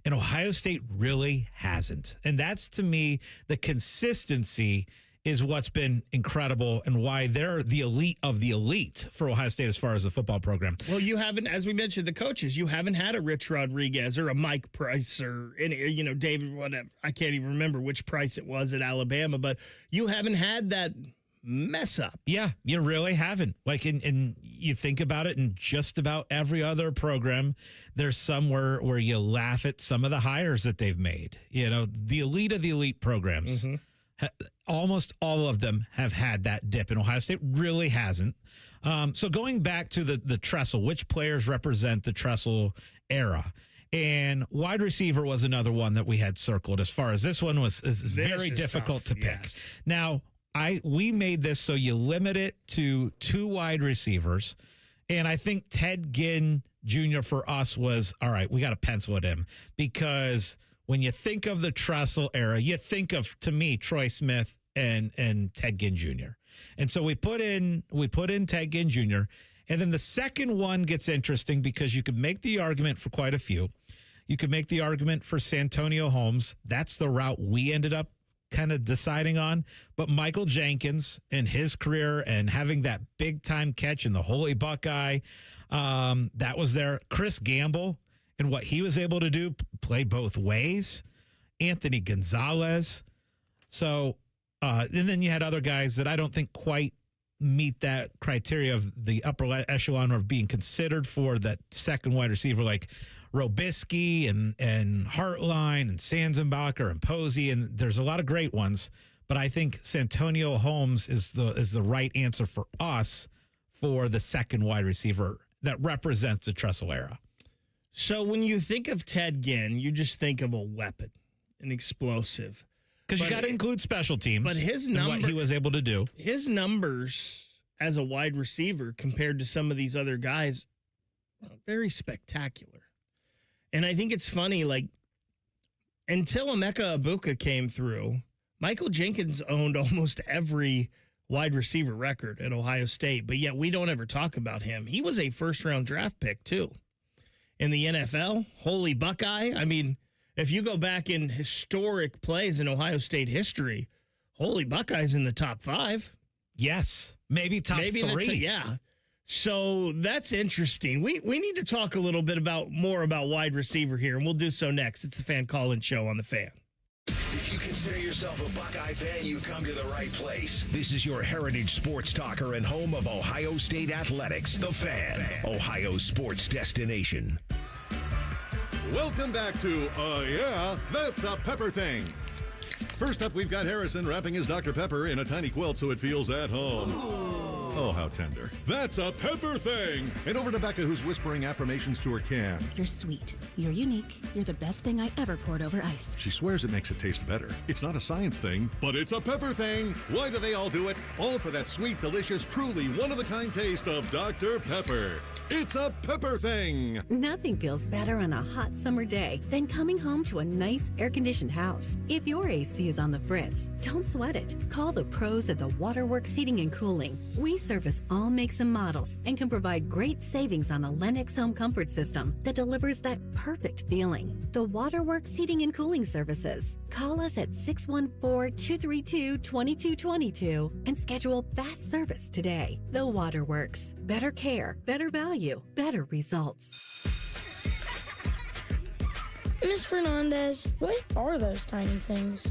And Ohio State really hasn't. And that's, to me, the consistency is what's been incredible and why they're the elite of the elite for Ohio State as far as the football program. Well, you haven't, as we mentioned, the coaches, you haven't had a Rich Rodriguez or a Mike Price or any, David, whatever. I can't even remember which Price it was at Alabama, but you haven't had that mess up. Yeah, you really haven't. Like, and you think about it, in just about every other program, there's somewhere where you laugh at some of the hires that they've made. The elite of the elite programs. Mm-hmm. Almost all of them have had that dip, and Ohio State really hasn't. So going back to the Tressel, which players represent the Tressel era? And wide receiver was another one that we had circled. As far as this one is very difficult to pick. Yes. Now, we made this so you limit it to 2 wide receivers, and I think Ted Ginn Jr. for us was, all right, we got to pencil it in, because when you think of the Tressel era, you think of, to me, Troy Smith and Ted Ginn Jr. And so we put in Ted Ginn Jr. And then the second one gets interesting because you could make the argument for quite a few. You could make the argument for Santonio Holmes. That's the route we ended up kind of deciding on. But Michael Jenkins and his career and having that big time catch in the Holy Buckeye, that was there. Chris Gamble and what he was able to do, play both ways. Anthony Gonzalez. So, and then you had other guys that I don't think quite meet that criteria of the upper echelon of being considered for that second wide receiver, like Robisky and Hartline and Sanzenbacher and Posey. And there's a lot of great ones, but I think Santonio Holmes is the right answer for us for the second wide receiver that represents the Tressel era. So when you think of Ted Ginn, you just think of a weapon, an explosive. Because you got to include special teams. But his what he was able to do. His numbers as a wide receiver compared to some of these other guys are very spectacular. And I think it's funny, like, until Emeka Egbuka came through, Michael Jenkins owned almost every wide receiver record at Ohio State, but yet we don't ever talk about him. He was a first-round draft pick, too. In the NFL, Holy Buckeye. I mean, if you go back in historic plays in Ohio State history, Holy Buckeye's in the top 5. Yes, maybe top 3. Yeah. So that's interesting. We need to talk a little bit more about wide receiver here, and we'll do so next. It's the Fan Call-In Show on The Fan. If you consider yourself a Buckeye fan, you've come to the right place. This is your heritage sports talker and home of Ohio State athletics, The Fan, Ohio's sports destination. Welcome back to Yeah, That's a Pepper Thing. First up, we've got Harrison wrapping his Dr. Pepper in a tiny quilt so it feels at home. Oh, how tender. That's a Pepper Thing. And over to Becca, who's whispering affirmations to her can. You're sweet. You're unique. You're the best thing I ever poured over ice. She swears it makes it taste better. It's not a science thing, but it's a Pepper Thing. Why do they all do it? All for that sweet, delicious, truly one-of-a-kind taste of Dr. Pepper. It's a Pepper Thing. Nothing feels better on a hot summer day than coming home to a nice air-conditioned house. If your AC is on the fritz, don't sweat it. Call the pros at the Waterworks Heating and Cooling. We service all makes and models and can provide great savings on a Lennox home comfort system that delivers that perfect feeling. The Waterworks Heating and Cooling Services. Call us at 614-232-2222 and schedule fast service today. The Waterworks. Better care, better value, better results. Ms. Fernandez, what are those tiny things?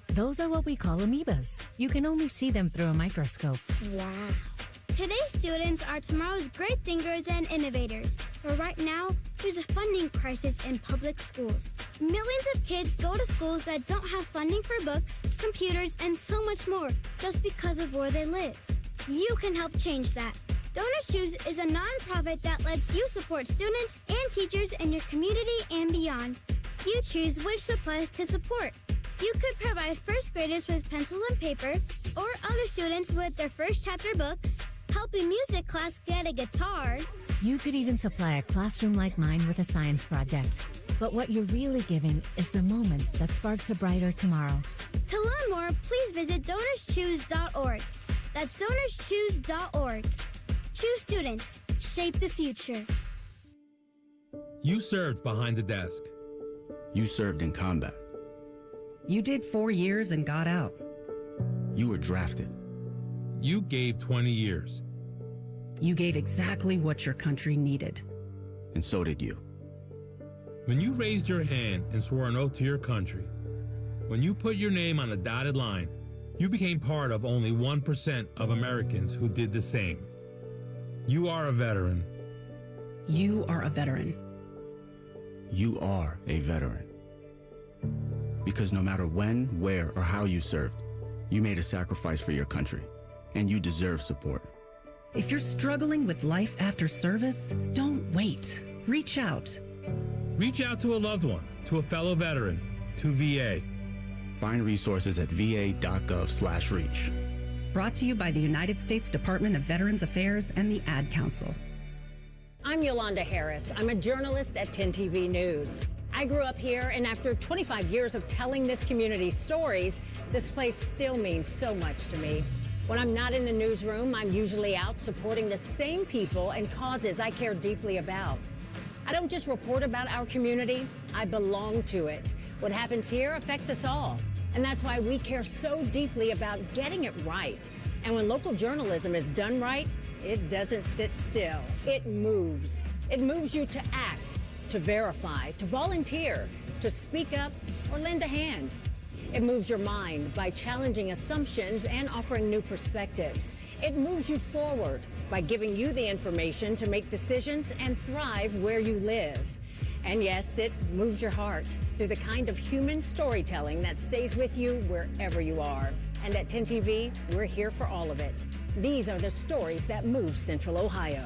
Those are what we call amoebas. You can only see them through a microscope. Wow. Today's students are tomorrow's great thinkers and innovators. But right now, there's a funding crisis in public schools. Millions of kids go to schools that don't have funding for books, computers, and so much more just because of where they live. You can help change that. Donors Choose is a nonprofit that lets you support students and teachers in your community and beyond. You choose which supplies to support. You could provide first graders with pencils and paper, or other students with their first chapter books, help a music class get a guitar. You could even supply a classroom like mine with a science project. But what you're really giving is the moment that sparks a brighter tomorrow. To learn more, please visit DonorsChoose.org. That's DonorsChoose.org. Choose students. Shape the future. You served behind the desk. You served in combat. You did 4 years and got out. You were drafted. You gave 20 years. You gave exactly what your country needed. And so did you. When you raised your hand and swore an oath to your country, when you put your name on a dotted line, you became part of only 1% of Americans who did the same. You are a veteran. You are a veteran. You are a veteran. Because no matter when, where, or how you served, you made a sacrifice for your country, and you deserve support. If you're struggling with life after service, don't wait. Reach out. Reach out to a loved one, to a fellow veteran, to VA. Find resources at va.gov/reach. Brought to you by the United States Department of Veterans Affairs and the Ad Council. I'm Yolanda Harris. I'm a journalist at 10 TV News. I grew up here, and after 25 years of telling this community's stories, this place still means so much to me. When I'm not in the newsroom, I'm usually out supporting the same people and causes I care deeply about. I don't just report about our community, I belong to it. What happens here affects us all, and that's why we care so deeply about getting it right. And when local journalism is done right, it doesn't sit still. It moves. It moves you to act, to verify, to volunteer, to speak up, or lend a hand. It moves your mind by challenging assumptions and offering new perspectives. It moves you forward by giving you the information to make decisions and thrive where you live. And yes, it moves your heart through the kind of human storytelling that stays with you wherever you are. And at 10 TV, we're here for all of it. These are the stories that move Central Ohio.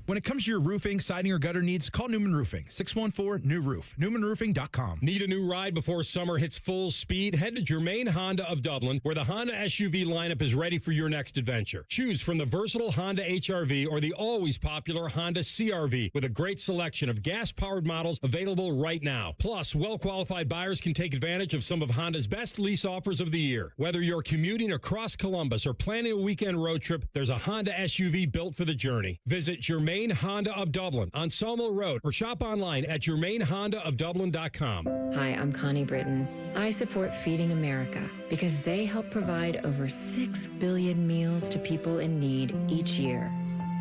When it comes to your roofing, siding, or gutter needs, call Newman Roofing, 614-NEW-ROOF, newmanroofing.com. Need a new ride before summer hits full speed? Head to Germain Honda of Dublin, where the Honda SUV lineup is ready for your next adventure. Choose from the versatile Honda HR-V or the always popular Honda CR-V, with a great selection of gas-powered models available right now. Plus, well-qualified buyers can take advantage of some of Honda's best lease offers of the year. Whether you're commuting across Columbus or planning a weekend road trip, there's a Honda SUV built for the journey. Visit Germain Honda of Dublin on Sawmill Road or shop online at GermainHondaofDublin.com. Hi, I'm Connie Britton. I support Feeding America because they help provide over 6 billion meals to people in need each year.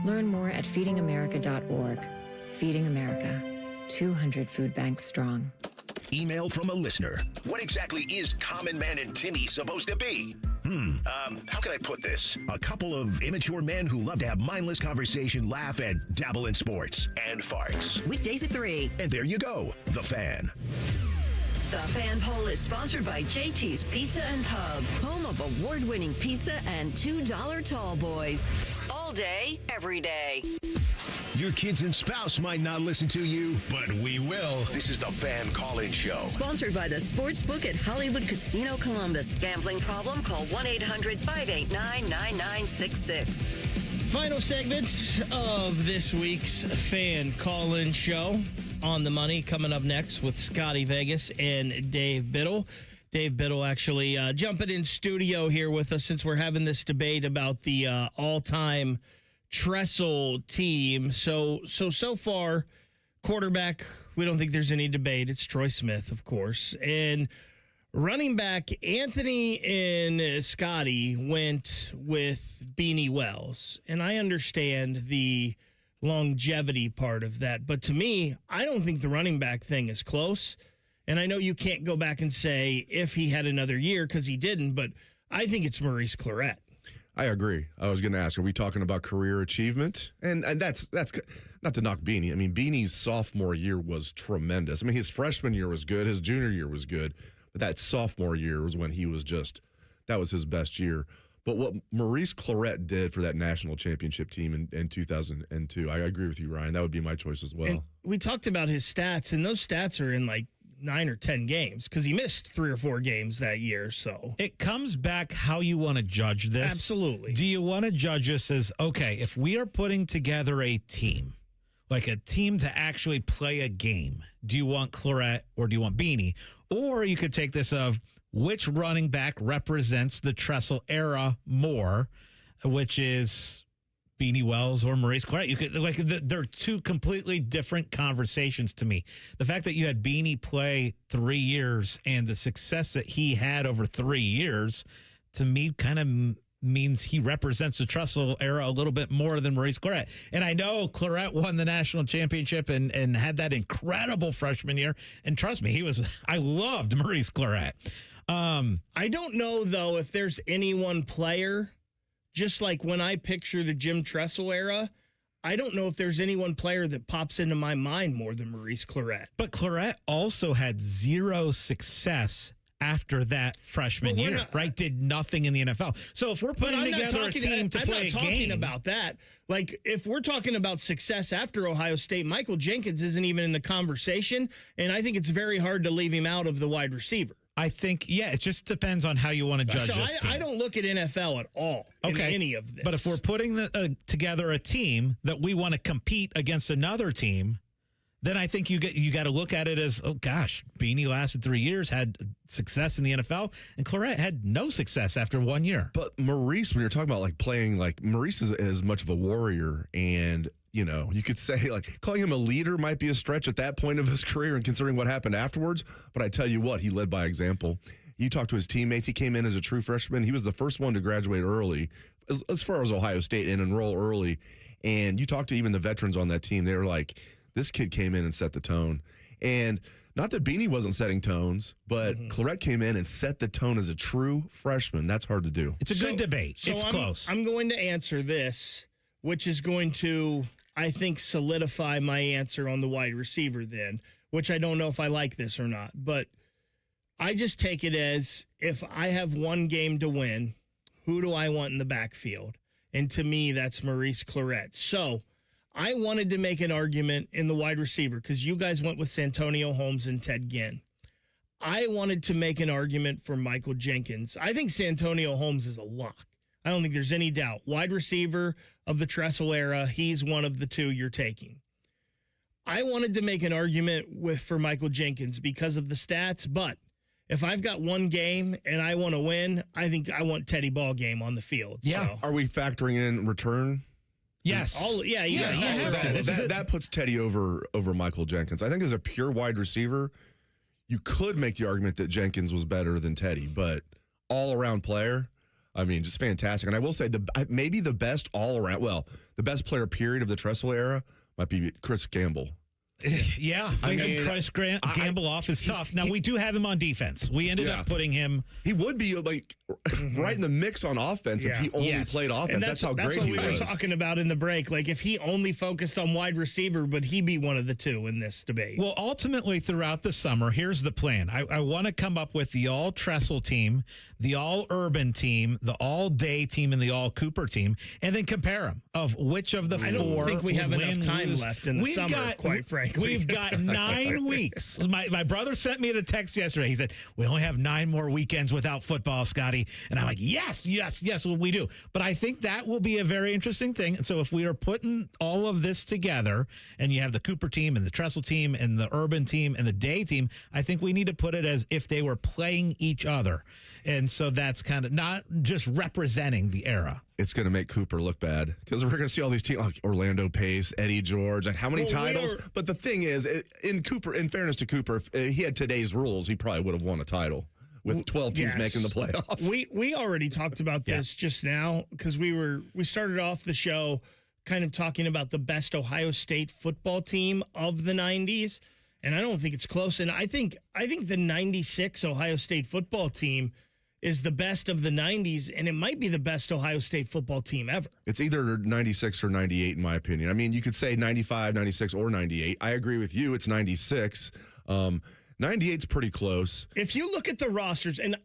Learn more at feedingamerica.org. Feeding America, 200 food banks strong. Email from a listener. What exactly is Common Man and Timmy supposed to be? How can I put this? A couple of immature men who love to have mindless conversation, laugh, and dabble in sports and farts. Weekdays at 3. And there you go, The Fan. The Fan Poll is sponsored by JT's Pizza and Pub, home of award-winning pizza and $2 tall boys. All day, every day. Your kids and spouse might not listen to you, but we will. This is the Fan Call-In Show. Sponsored by the Sportsbook at Hollywood Casino Columbus. Gambling problem? Call 1-800-589-9966. Final segment of this week's Fan Call-In Show. On the Money coming up next with Scotty Vegas and Dave Biddle. Dave Biddle actually jumping in studio here with us since we're having this debate about the all-time Tressel team. So far, quarterback, we don't think there's any debate. It's Troy Smith, of course. And running back, Anthony and Scotty went with Beanie Wells. And I understand the longevity part of that. But to me, I don't think the running back thing is close. And I know you can't go back and say if he had another year, because he didn't, but I think it's Maurice Clarett. I agree. I was going to ask, are we talking about career achievement? And that's not to knock Beanie. I mean, Beanie's sophomore year was tremendous. I mean, his freshman year was good. His junior year was good. But that sophomore year was when he was that was his best year. But what Maurice Clarett did for that national championship team in 2002, I agree with you, Ryan. That would be my choice as well. And we talked about his stats, and those stats are in like 9 or 10 games because he missed 3 or 4 games that year. So it comes back how you want to judge this. Absolutely. Do you want to judge this as, okay, if we are putting together a team, like a team to actually play a game, do you want Clarett or do you want Beanie? Or you could take this of which running back represents the Tressel era more, which is Beanie Wells or Maurice Clarett. You could they're two completely different conversations to me. The fact that you had Beanie play 3 years and the success that he had over 3 years, to me, kind of means he represents the Tressel era a little bit more than Maurice Clarett. And I know Clarett won the national championship and had that incredible freshman year. And trust me, I loved Maurice Clarett. I don't know, though, if there's any one player, just like when I picture the Jim Tressel era, I don't know if there's any one player that pops into my mind more than Maurice Clarett. But Clarett also had zero success after that freshman year, right? Did nothing in the NFL. So if we're putting together a team to play a game. I'm not talking about that. Like, if we're talking about success after Ohio State, Michael Jenkins isn't even in the conversation, and I think it's very hard to leave him out of the wide receiver. I think, it just depends on how you want to judge this team. I don't look at NFL at all in any of this. But if we're putting together a team that we want to compete against another team, then I think you got to look at it as, oh gosh, Beanie lasted 3 years, had success in the NFL, and Clarett had no success after 1 year. But Maurice, when you're talking about playing, Maurice is as much of a warrior, and you could say calling him a leader might be a stretch at that point of his career and considering what happened afterwards. But I tell you what, he led by example. You talk to his teammates. He came in as a true freshman. He was the first one to graduate early, as far as Ohio State, and enroll early. And you talk to even the veterans on that team. They were like, this kid came in and set the tone. And not that Beanie wasn't setting tones, but Clarett came in and set the tone as a true freshman. That's hard to do. It's a good debate. It's close. I'm going to answer this, which is going to, I think, solidify my answer on the wide receiver then, which I don't know if I like this or not. But I just take it as, if I have one game to win, who do I want in the backfield? And to me, that's Maurice Clarett. So I wanted to make an argument in the wide receiver because you guys went with Santonio Holmes and Ted Ginn. I wanted to make an argument for Michael Jenkins. I think Santonio Holmes is a lock. I don't think there's any doubt. Wide receiver of the Tressel era, he's one of the two you're taking. I wanted to make an argument for Michael Jenkins because of the stats, but if I've got one game and I want to win, I think I want Teddy Ballgame on the field. Yeah. So. Are we factoring in return? Yes. That puts Teddy over Michael Jenkins. I think as a pure wide receiver, you could make the argument that Jenkins was better than Teddy, but all-around player, I mean, just fantastic. And I will say maybe the best all-around, the best player period of the Tressel era might be Chris Gamble. Yeah, Chris Gamble off is tough. Now, we do have him on defense. We ended up putting him. He would be right in the mix on offense if he only played offense. And that's how great he was. That's what we were talking about in the break. If he only focused on wide receiver, would he be one of the two in this debate? Well, ultimately, throughout the summer, here's the plan. I want to come up with the all-Tressel team, the all-Urban team, the all-Day team, and the all-Cooper team, and then compare them of which of the four. I don't think we have enough time left in the summer, quite frankly. We've got 9 weeks. My brother sent me a text yesterday. He said, we only have 9 more weekends without football, Scotty. And I'm like, yes, well, we do. But I think that will be a very interesting thing. And so if we are putting all of this together and you have the Cooper team and the Tressel team and the Urban team and the Day team, I think we need to put it as if they were playing each other. And so that's kind of not just representing the era. It's going to make Cooper look bad because we're going to see all these teams like Orlando Pace, Eddie George, how many titles? But the thing is, in fairness to Cooper, if he had today's rules, he probably would have won a title with 12 teams making the playoff. We already talked about this just now because we started off the show kind of talking about the best Ohio State football team of the 90s, and I don't think it's close. And I think the 96 Ohio State football team is the best of the 90s, and it might be the best Ohio State football team ever. It's either 96 or 98, in my opinion. I mean, you could say 95, 96, or 98. I agree with you. It's 96. 98's pretty close. If you look at the rosters, and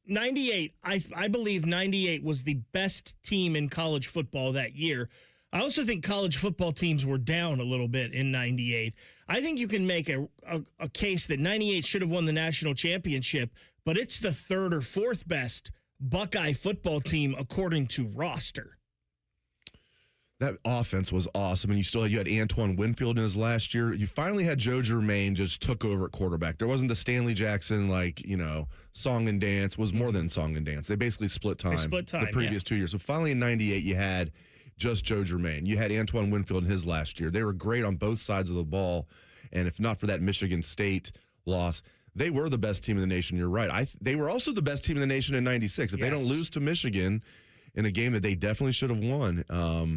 98, I believe 98 was the best team in college football that year. I also think college football teams were down a little bit in 98. I think you can make a case that 98 should have won the national championship, but it's the third or fourth best Buckeye football team according to roster. That offense was awesome, and you had Antoine Winfield in his last year. You finally had Joe Germain just took over at quarterback. There wasn't the Stanley Jackson, song and dance. Was more than song and dance. They basically split time. The previous 2 years. So finally in 98, you had just Joe Germain. You had Antoine Winfield in his last year. They were great on both sides of the ball. And if not for that Michigan State loss, they were the best team in the nation. You're right. They were also the best team in the nation in 96. If they don't lose to Michigan in a game that they definitely should have won,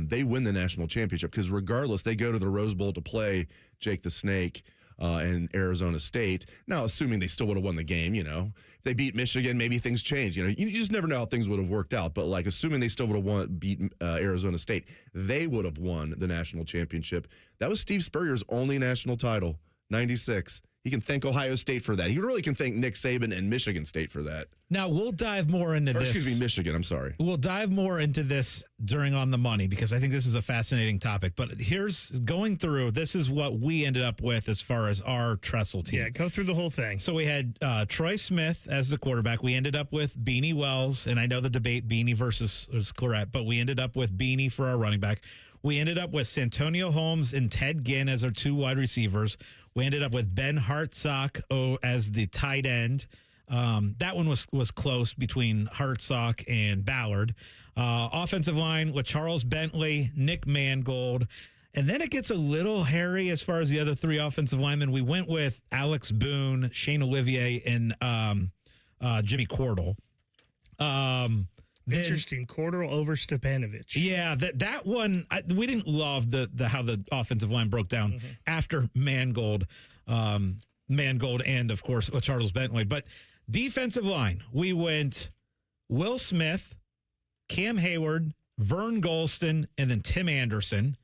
they win the national championship, because regardless, they go to the Rose Bowl to play Jake the Snake and Arizona State. Now, assuming they still would have won the game, if they beat Michigan, maybe things change. You just never know how things would have worked out. But like, assuming they still would have beat Arizona State, they would have won the national championship. That was Steve Spurrier's only national title, 96. He can thank Ohio State for that. He really can thank Nick Saban and Michigan State for that. Now, we'll dive more into this. Excuse me, Michigan. I'm sorry. We'll dive more into this during On the Money, because I think this is a fascinating topic. But here's going through, this is what we ended up with as far as our Tressel team. Yeah, go through the whole thing. So we had Troy Smith as the quarterback. We ended up with Beanie Wells, and I know the debate, Beanie versus is correct, but we ended up with Beanie for our running back. We ended up with Santonio Holmes and Ted Ginn as our 2 wide receivers. We ended up with Ben Hartsock as the tight end. That one was close between Hartsock and Ballard. Offensive line with Charles Bentley, Nick Mangold. And then it gets a little hairy as far as the other 3 offensive linemen. We went with Alex Boone, Shane Olivier, and Jimmy Cordell. Interesting. Cordell over Stepanovich. Yeah, that one, we didn't love the how the offensive line broke down after Mangold, and, of course, Charles Bentley. But defensive line, we went Will Smith, Cam Hayward, Vern Golston, and then Tim Anderson.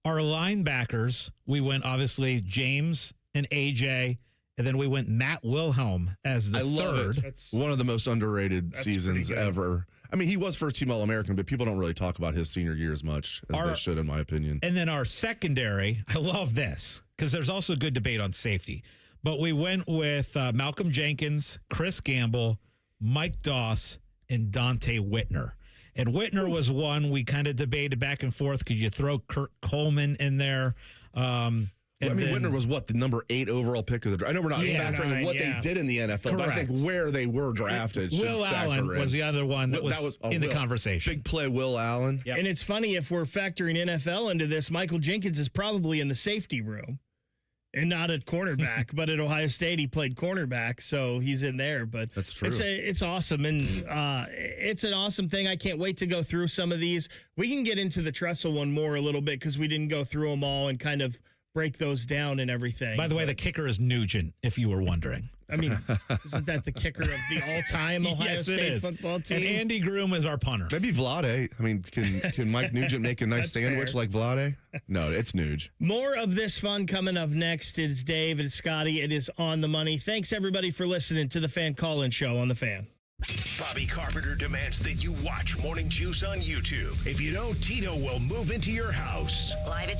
Our linebackers, we went, obviously, James and A.J., and then we went Matt Wilhelm as the third. Love it. That's one of the most underrated seasons ever. I mean, he was first-team All-American, but people don't really talk about his senior year as much as they should, in my opinion. And then our secondary, I love this, because there's also good debate on safety. But we went with Malcolm Jenkins, Chris Gamble, Mike Doss, and Dante Whitner. And Whitner was one we kind of debated back and forth. Could you throw Kurt Coleman in there? Whitner was the number 8 overall pick of the draft. I know we're not factoring what they did in the NFL, but I think where they were drafted. Will Allen was the other one that was in the conversation. Big play, Will Allen. Yep. And it's funny, if we're factoring NFL into this, Michael Jenkins is probably in the safety room and not at cornerback, but at Ohio State he played cornerback, so he's in there. But that's true. It's awesome, and it's an awesome thing. I can't wait to go through some of these. We can get into the Tressel one more a little bit, because we didn't go through them all and kind of break those down and everything. By the way, the kicker is Nugent, if you were wondering. I mean, isn't that the kicker of the all-time Ohio State football team? And Andy Groom is our punter. Maybe Vlade. I mean, can Mike Nugent make a nice sandwich like Vlade? No, it's Nuge. More of this fun coming up next. It's Dave, it's Scotty, it is On the Money. Thanks, everybody, for listening to the Fan Call-In Show on The Fan. Bobby Carpenter demands that you watch Morning Juice on YouTube. If you don't, Tito will move into your house. Live at